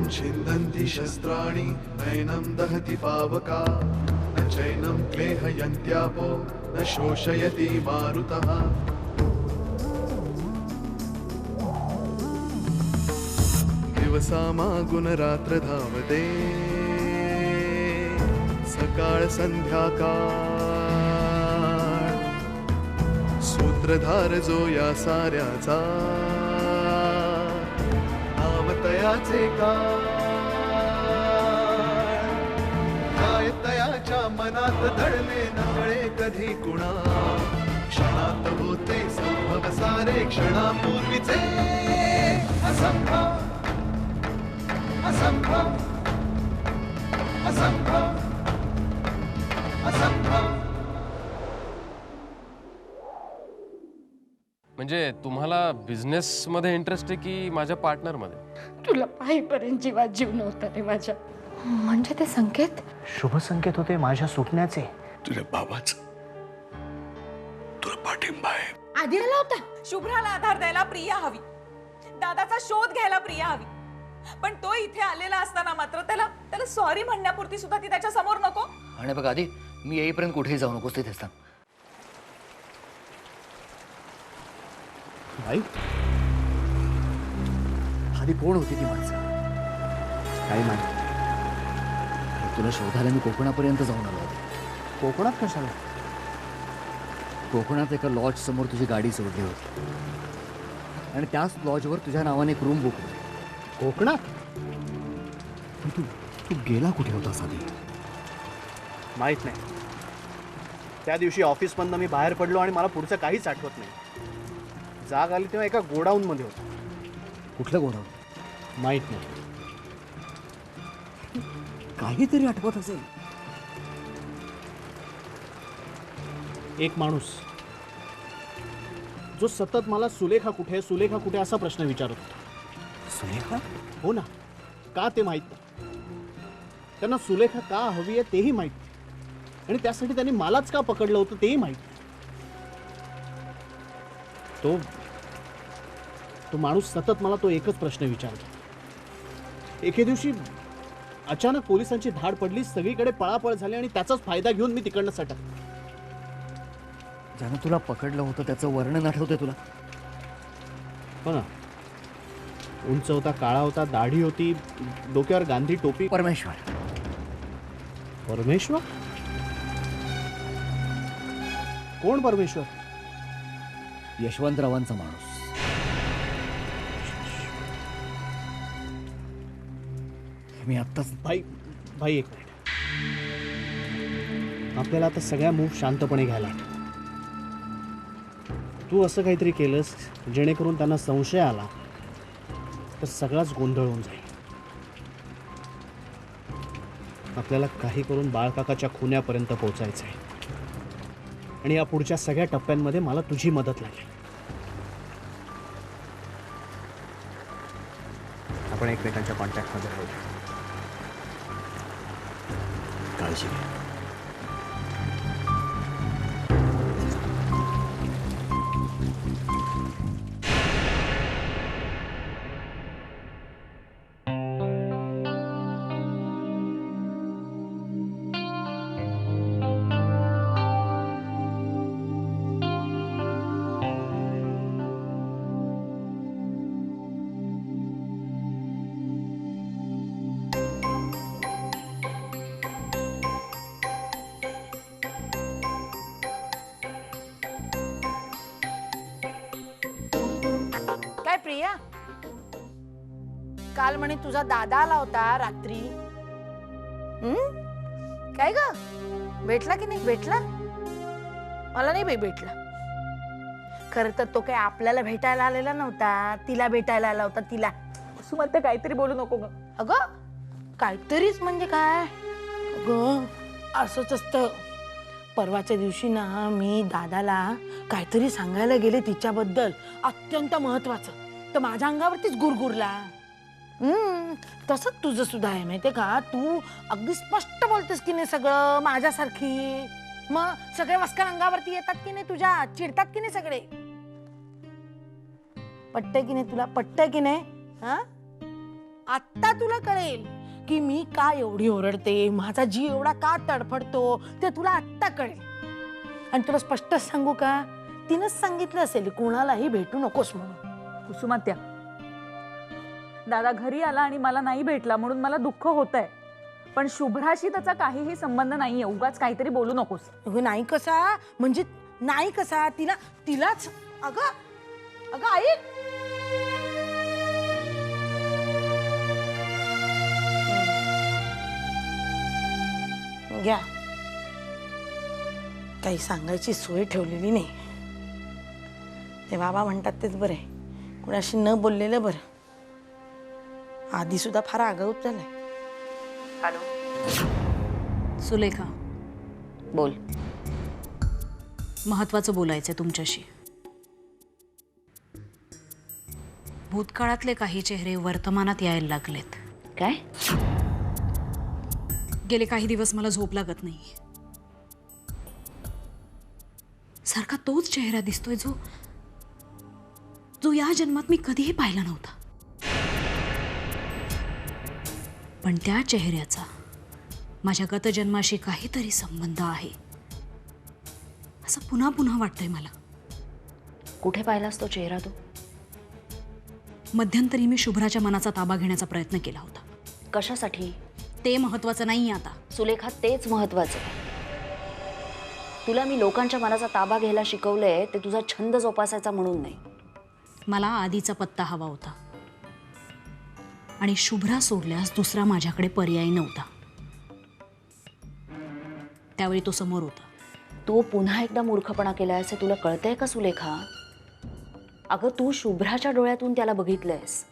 नैनं छिन्दन्ति शस्त्राणि नैनं दहति पावका न चैनं क्लेहयन्त्यापो न शोषयति मारुतः दिवसामागुन रात्र धावते सकाळ संध्याकाळ सूत्रधार जो या साऱ्याचा नामतयाचे काय तयाच्या मनात दडले नकळे कधी कुणा क्षणात होते संभव सारे क्षणापूर्वीचे असंभव असंभव असंभव असंभव. म्हणजे तुम्हाला बिझनेस मध्ये इंटरेस्ट आहे की माझ्या पार्टनर मध्ये? तुला पाहिपर्यंत जीवात जीव नव्हता रे माझ्या. म्हणजे ते संकेत शुभ संकेत होते माझ्या सुटण्याचे. तुझ्या बाबाच तुला पाठिंबा आहे. आधी आला होता. शुभ्राला आधार द्यायला प्रिया हवी, दादाचा शोध घ्यायला प्रिया हवी, पण तो इथे आलेला असताना मात्र त्याला सॉरी म्हणण्यापुरती सुद्धा ती त्याच्या समोर नको. आणि बघ आधी मी येईपर्यंत कुठेही जाऊ नकोस, तिथेच थांब. भाई आधी कोण होती ती माणसं? काही माहिती. तुला शोधायला मी कोकणापर्यंत जाऊन आलो होतो. कोकणात कशाला? कोकणात एका लॉज समोर तुझी गाडी सोडली होती आणि त्याच लॉजवर तुझ्या नावाने एक रूम बुक होती. कोकणात? तू गेला कुठे होतास आधी? माहित नाही. त्या दिवशी ऑफिसमधनं मी बाहेर पडलो आणि मला पुढचं काहीच आठवत नाही. जाग आली तेव्हा एका गोडाऊन मध्ये होतो. कुठलं गोडाऊन? माहित नाही. काहीतरी आठवत असेल. एक माणूस जो सतत मला सुलेखा कुठे सुलेखा कुठे असा प्रश्न विचारत होता. सुलेखा? हो ना. का ते माहित नाही. त्यांना सुलेखा का हवी आहे तेही माहित नाही. आणि त्यासाठी त्यांनी मलाच का पकडलं होतं तेही माहित नाही. तो माणूस सतत मला तो एकच प्रश्न विचारतो. एके दिवशी अचानक पोलिसांची धाड पडली, सगळीकडे पळापळ झाली आणि त्याचाच फायदा घेऊन मी तिकडनं सटक. ज्यानं तुला पकडलं होतं त्याचं वर्णन आठवतंय तुला? हो ना. उंच होता, काळा होता, दाढी होती, डोक्यावर गांधी टोपी. परमेश्वर. परमेश्वर? कोण परमेश्वर? यशवंतरावांचा माणूस. मी आत्ताच. भाई एक मिनिट. आपल्याला आता सगळ्या मूव शांतपणे घ्यायला. तू असं काहीतरी केलंस जेणेकरून त्यांना संशय आला तर सगळाच गोंधळ होऊन जाईल. आपल्याला काही करून बाळकाकाच्या खुन्यापर्यंत पोहोचायचं आहे आणि या पुढच्या सगळ्या टप्प्यांमध्ये मला तुझी मदत लागेल. आपण एकमेकांच्या कॉन्टॅक्टमध्ये राहू. काळजी घे. प्रिया, काल म्हणे तुझा दादा आला होता रात्री. काय ग, भेटला की नाही? भेटला? मला नाही भेटला. खरं तर तो काय आपल्याला भेटायला आलेला नव्हता, तिला भेटायला आला होता. तिला असं म्हणते काहीतरी बोलू नको ग. अगं काहीतरीच म्हणजे काय? अगं असंच असतं. परवाच्या दिवशी ना मी दादाला काहीतरी सांगायला गेले तिच्याबद्दल, अत्यंत महत्वाचं. तर माझ्या अंगावरतीच गुरगुरला. तसंच तुझं सुद्धा आहे माहितीये का. तू अगदी स्पष्ट बोलतेस की नाही सगळं माझ्यासारखी. मग सगळे वस्कर अंगावरती येतात की नाही तुझ्या, चिडतात की नाही सगळे. पटतंय की नाही तुला? पटतंय की नाही? हा आत्ता तुला कळेल की मी का एवढी ओरडते, माझा जीव एवढा का तडफडतो ते तुला आत्ता कळेल. आणि तुला स्पष्ट सांगू का, तिनंच सांगितलं असेल कुणालाही भेटू नकोस म्हणून. कुसुमात्या, दादा घरी आला आणि मला नाही भेटला म्हणून मला दुःख होतंय, पण शुभ्राशी त्याचा काहीही संबंध नाहीये. उगाच काहीतरी बोलू नकोस. अगं नाही कसा, म्हणजे नाही कसा, तिलाच अगं अगं आई. घ्या, काही सांगायची सोय ठेवलेली नाही. ते बाबा म्हणतात तेच बरं आहे, कुणाशी न बोललेलं बरं. आधी सुद्धा फार आगाऊच झालाय. सुलेखा, बोल. महत्वाचं बोलायचंय तुमच्याशी. भूतकाळातले काही चेहरे वर्तमानात यायला लागलेत. काय? गेले काही दिवस मला झोप लागत नाही. सारखा तोच चेहरा दिसतोय जो जो या जन्मात मी कधीही पाहिला नव्हता. पण त्या चेहऱ्याचा माझ्या गतजन्माशी काहीतरी संबंध आहे असं पुन्हा पुन्हा वाटतंय मला. कुठे पाहिलास तो चेहरा तू? मध्यंतरी मी शुभ्राच्या मनाचा ताबा घेण्याचा प्रयत्न केला होता. कशासाठी? ते महत्वाचं नाही आता. सुलेखा, तेच महत्वाचं आहे. तुला मी लोकांच्या मनाचा ताबा घ्यायला शिकवलंय ते तुझा छंद जोपासायचा म्हणून नाही. मला आधीचा पत्ता हवा होता आणि शुभ्रा सोडल्यास दुसरा माझ्याकडे पर्याय नव्हता. त्यावेळी तो समोर होता. तू पुन्हा एकदा मूर्खपणा केलाय असे तुला कळतंय का सुलेखा? अगं, तू शुभ्राच्या डोळ्यातून त्याला बघितलंयस,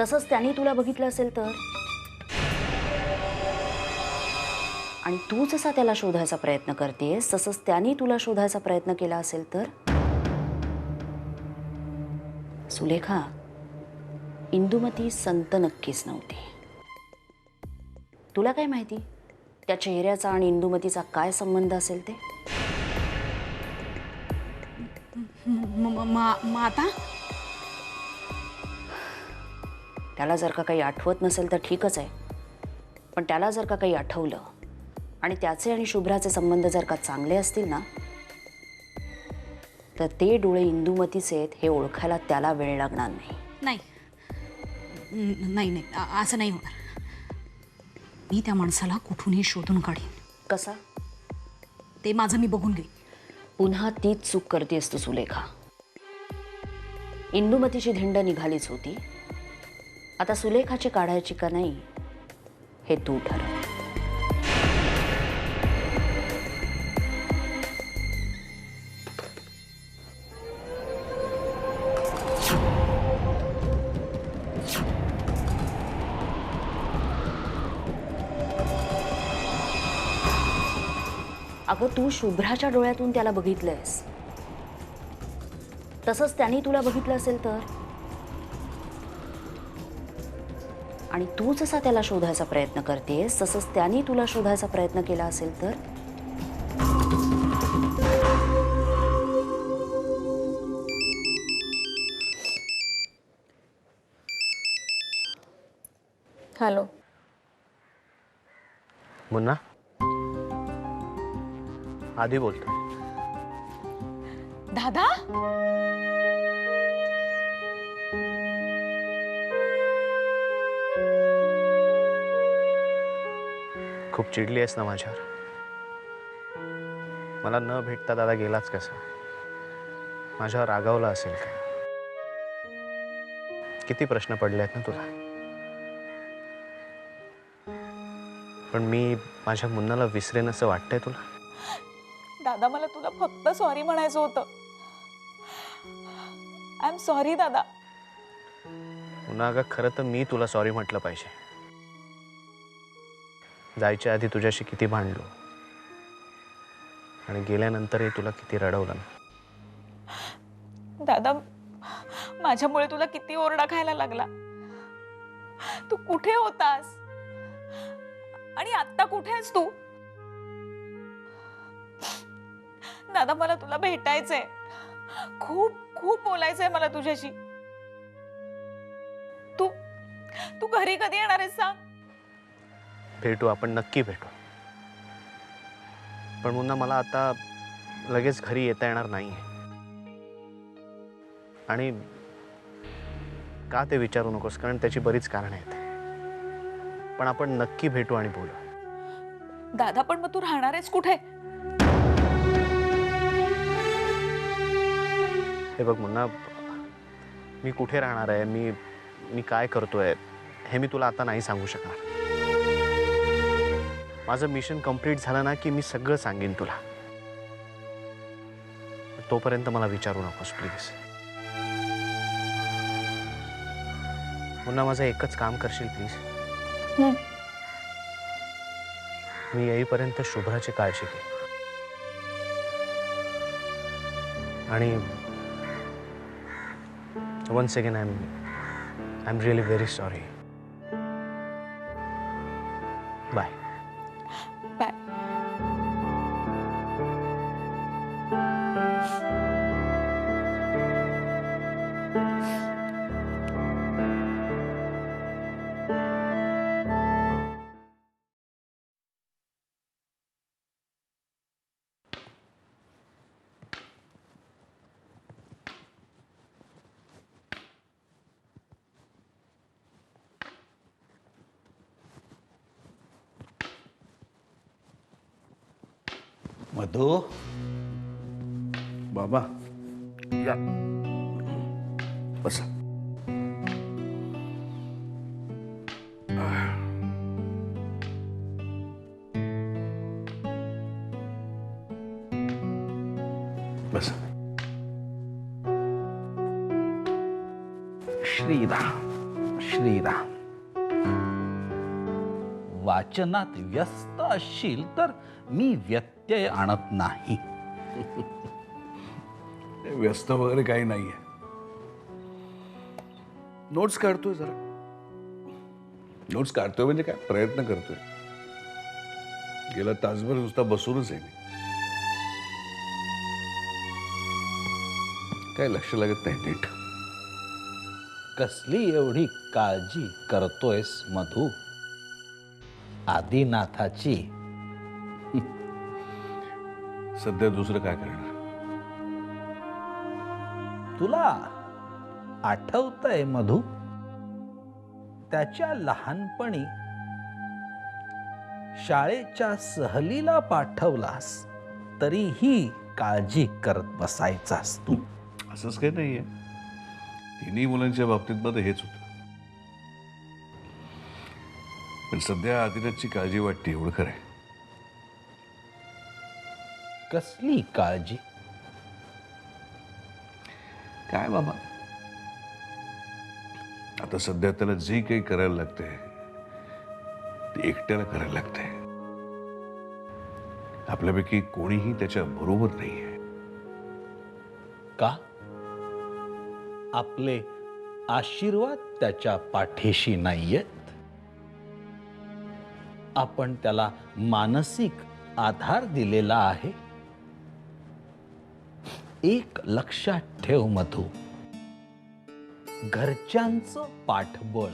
तसंच त्याने तुला बघितलं असेल तर? आणि तू जसा त्याला शोधायचा प्रयत्न करतेस तसंच त्याने तुला शोधायचा प्रयत्न केला असेल तर? सुलेखा, इंदुमती संत नक्कीच नव्हती. तुला काय माहिती त्या चेहऱ्याचा आणि इंदुमतीचा काय संबंध असेल ते? माता, त्याला जर का काही आठवत नसेल तर ठीकच आहे, पण त्याला जर का काही आठवलं आणि त्याचे आणि शुभ्राचे संबंध जर का चांगले असतील ना, तर ते डोळे इंदुमतीचे आहेत हे ओळखायला त्याला वेळ लागणार नाही. नाही नाही नाही, असं नाही होणार. मी त्या माणसाला कुठूनही शोधून काढीन. कसा? ते माझं मी बघून घेईन. पुन्हा तीच चूक करतेस तू सुलेखा. इंदुमतीची धिंड निघालीच होती, आता सुलेखाची काढायची का नाही हे तू ठरव. अगं, तू शुभ्राच्या डोळ्यातून त्याला बघितलंयस, तसंच त्याने तुला बघितलं असेल तर? आणि तू जसा त्याला शोधायचा प्रयत्न करतेस तसंच त्याने तुला शोधायचा प्रयत्न केला असेल तर? हॅलो मुन्ना, आधी बोलतो. दादा. खूप चिडली आहेस ना माझ्यावर? मला न भेटता दादा गेलाच कसा? माझ्यावर रागावला असेल का? किती प्रश्न पडले आहेत ना तुला. पण मी माझ्या मुन्नाला विसरेन असं वाटतंय तुला? दादा, मला तुला फक्त सॉरी म्हणायचं होतं. आय एम सॉरी दादा. मुन्ना, अगं खरं तर मी तुला सॉरी म्हटलं पाहिजे. जायच्या आधी तुझ्याशी किती भांडलो आणि गेल्यानंतरही तुला किती रडवलं ना. दादा, माझ्यामुळे तुला किती ओरडा खायला लागला. तू कुठे होतास आणि आता कुठे आहेस तू? दादा, मला तुला भेटायचंय. खूप खूप बोलायचंय मला तुझ्याशी. तू घरी कधी येणार आहेस सांग? भेटू, आपण नक्की भेटू. पण मुन्ना, मला आता लगेच घरी येता येणार नाही. आणि का ते विचारू नकोस, कारण त्याची बरीच कारणं आहेत. पण आपण नक्की भेटू आणि बोलू. दादा, पण मग तू राहणार आहेस कुठे? हे बघ मुन्ना, मी कुठे राहणार आहे, मी काय करतोय, हे मी तुला आता नाही सांगू शकणार. माझं मिशन कंप्लीट झालं ना की मी सगळं सांगेन तुला. तोपर्यंत मला विचारू नकोस प्लीज. मुन्ना, माझं एकच काम करशील प्लीज? मी येईपर्यंत शुभ्राची काळजी घे. आणि once again, I'm really very sorry. Bye. Bye. Madhu, बाबा या, बसा. बसा. श्रीराम श्रीराम. वाचनात व्यस्त असशील तर मी व्यत्यय आणत नाही. व्यस्त वगैरे काही नाहीये. नोट्स काढतोय जरा. नोट्स काढतोय म्हणजे काय, प्रयत्न करतोय. गेला तासभर नुसता बसूनच आहे मी. काय लक्ष लागत नाही नीट. कसली एवढी काळजी करतोयस मधू? आदिनाथाची. सध्या दुसरं काय करणार? तुला आठवतंय मधू, त्याच्या लहानपणी शाळेच्या सहलीला पाठवलास तरीही काळजी करत बसायचास तू. असंच काही नाहीये. तिन्ही मुलांच्या बाबतीत मध्ये हेच होतं. पण सध्या आदिनाथची काळजी वाटते, एवढं खरं आहे. कसली काळजी? काय बाबा, आता सध्या त्याला जे काही करायला लागतंय ते एकट्याला करायला लागतंय. आपल्यापैकी कोणीही त्याच्या बरोबर नाहीये. का? आपले आशीर्वाद त्याच्या पाठीशी नाहीयेत? आपण त्याला मानसिक आधार दिलेला आहे. एक लक्षात ठेव मधू, घरच्यांचं पाठबळ,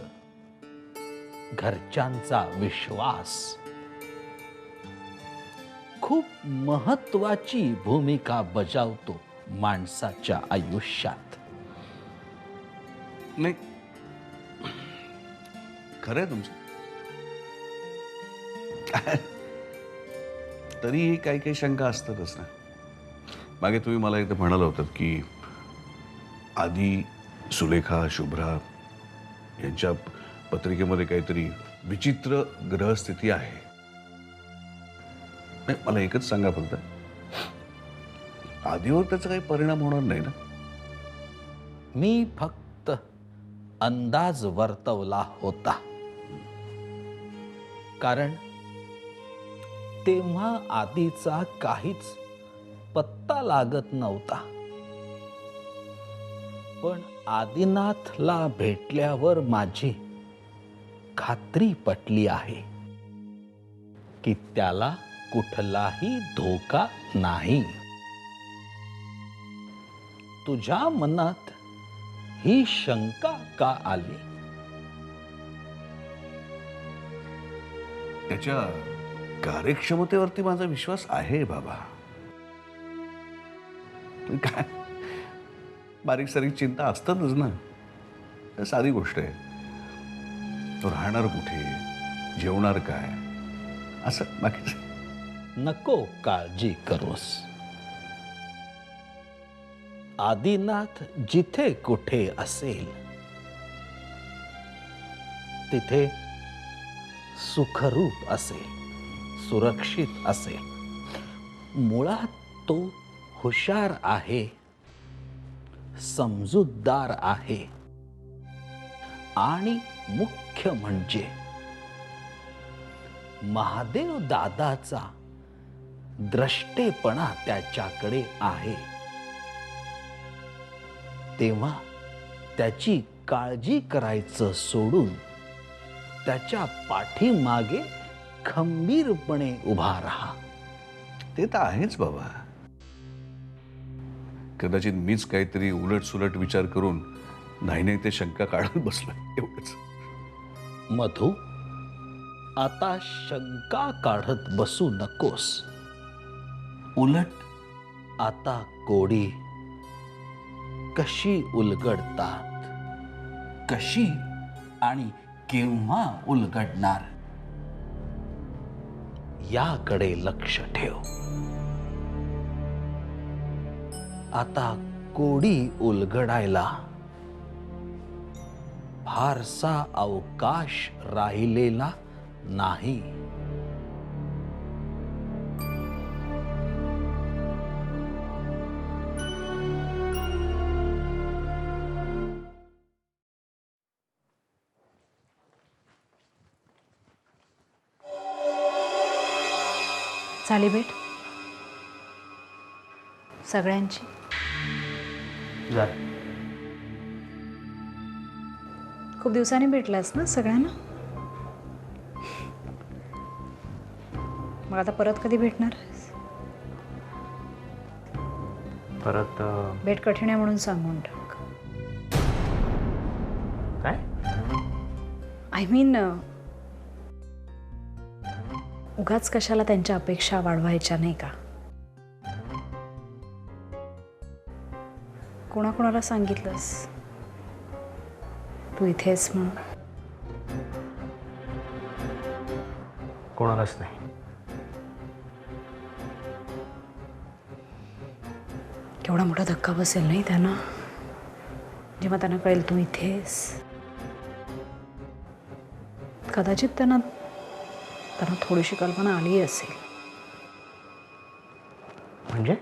घरच्यांचा विश्वास खूप महत्वाची भूमिका बजावतो माणसाच्या आयुष्यात. नाही, खरं आहे तुमचं. तरीही काही काही शंका असतातच ना. मागे तुम्ही मला एकदा म्हणाला होतात की आधी, सुलेखा, शुभ्रा यांच्या पत्रिकेमध्ये काहीतरी विचित्र ग्रहस्थिती आहे. नाही, मला एकच सांगा फक्त, आधीवर त्याचा काही परिणाम होणार नाही ना? मी फक्त अंदाज वर्तवला होता. कारण तेव्हा आधीचा काहीच पत्ता लागत नव्हता. पण आदिनाथला भेटल्यावर माझी खात्री पटली आहे की त्याला कुठलाही धोका नाही. तुझ्या मनात ही शंका का आली? त्याच्या कार्यक्षमतेवरती माझा विश्वास आहे बाबा. पण काय बारीक सारीक चिंता असतातच ना. तर साधी गोष्ट आहे. तो राहणार कुठे, जेवणार काय, असं बाकीचं. नको काळजी करूस. आदिनाथ जिथे कुठे असेल तिथे सुखरूप असेल, सुरक्षित असेल. मुळात तो हुशार आहे, समजूतदार आहे आणि मुख्य म्हणजे महादेव दादाचा द्रष्टेपणा त्याच्याकडे आहे. तेव्हा त्याची काळजी करायचं सोडून त्याच्या पाठीमागे खंबीरपणे उभा राहा. ते तर आहेच बाबा. कदाचित मीच काहीतरी उलट सुलट विचार करून नाही ते शंका काढत बसलो एवढंच. मधू, आता शंका काढत बसू नकोस. उलट आता कोडी कशी उलगडतात, कशी आणि केव्हा उलगडणार याकडे लक्ष ठेव. आता कोडी उलगडायला फारसा अवकाश राहिलेला नाही. झाली भेट सगळ्यांची? खूप दिवसांनी भेटलास ना सगळ्यांना. मग आता परत कधी भेटणार? परत भेट कठीण आहे म्हणून सांगून टाक. काय? आय मीन उगाच कशाला त्यांच्या अपेक्षा वाढवायच्या नाही का? कोणाकोणाला सांगितलंस तू इथेच म्हणून? कोणालाच नाही. केवढा मोठा धक्का बसेल नाही त्यांना जेव्हा त्यांना कळेल तू इथेस. कदाचित त्यांना थोडीशी कल्पना आली असेल. म्हणजे?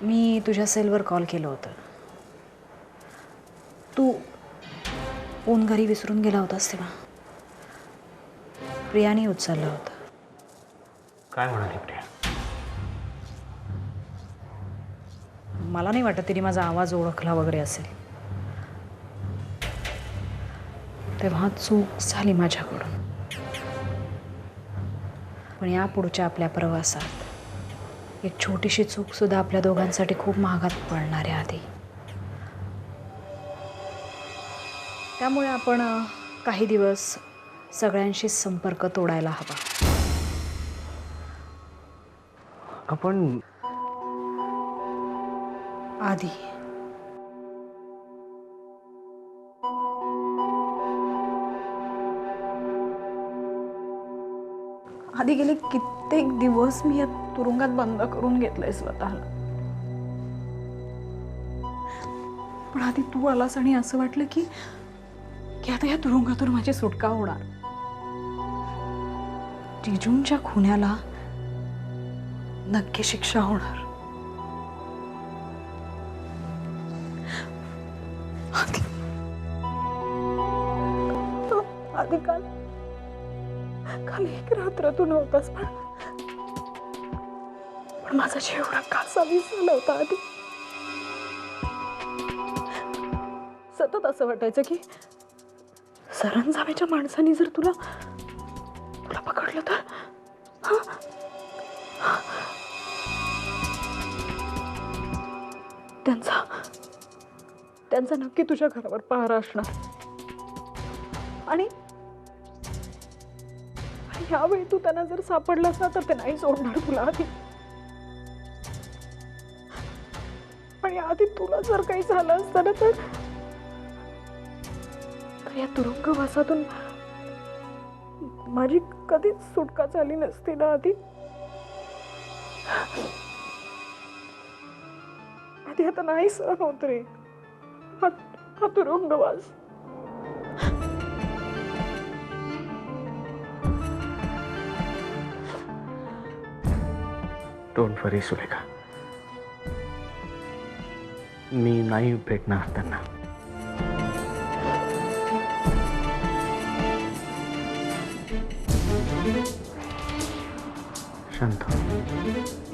मी तुझ्या सेलवर कॉल केलं होतं. तू फोन घरी विसरून गेला होतास तेव्हा प्रियाने उचलला होता. काय म्हणाली प्रिया? मला नाही वाटत तिने माझा आवाज ओळखला वगैरे असेल. तेव्हा चूक झाली माझ्याकडून. पण या पुढच्या आपल्या प्रवासात एक छोटीशी चूक सुद्धा आपल्या दोघांसाठी खूप महागात पडणार आहे आधी. त्यामुळे आपण काही दिवस सगळ्यांशी संपर्क तोडायला हवा. आपण आधी गेले कित्येक दिवस मी या तुरुंगात बंद करून घेतलंय स्वतःला. पण आधी तू आलास आणि असं वाटलं की आता या तुरुंगातून माझी सुटका होणार. जिजूंच्या खुन्याला नक्की शिक्षा होणार. आधी काल एक रात्र तू नव्हतास पण माझा जीव एवढा कासावीस झाला होता. आधी सतत असं वाटायचं की सरंजामेच्या माणसांनी जर तुला पकडलं तर त्यांचा नक्की तुझ्या घरावर पहारा असणार. आणि ह्यावेळी तू त्यांना जर सापडलास ना तर ते नाही सोडणार तुला आधी. पण याआधी तुला जर काही झालं असतं ना तर या तुरुंगवासातून माझी कधीच सुटका झाली नसती ना आधी. आधी आता नाही सहन होत रे हा तुरुंगवास. डोंट वरी सुलेखा, मी नाही भेटणार त्यांना. शांत हो.